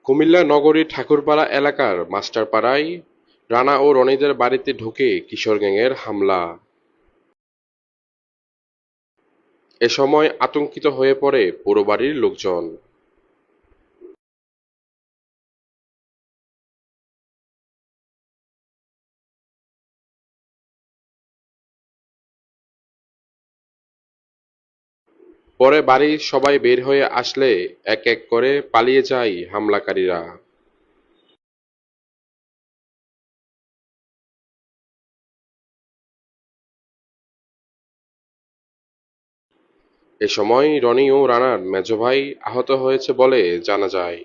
কুমিল্লা নগরীর ঠাকুরপাড়া এলাকার মাস্টারপাড়ায় রানা ও রনিদের বাড়িতে ঢুকে কিশোর গ্যাংয়ের হামলা। এ সময় আতঙ্কিত হয়ে পড়ে পুরো বাড়ির লোকজন। পরে বাড়ির সবাই বের হয়ে আসলে এক এক করে পালিয়ে যায় হামলাকারীরা। এ সময় রনি ও রানার মেজ ভাই আহত হয়েছে বলে জানা যায়।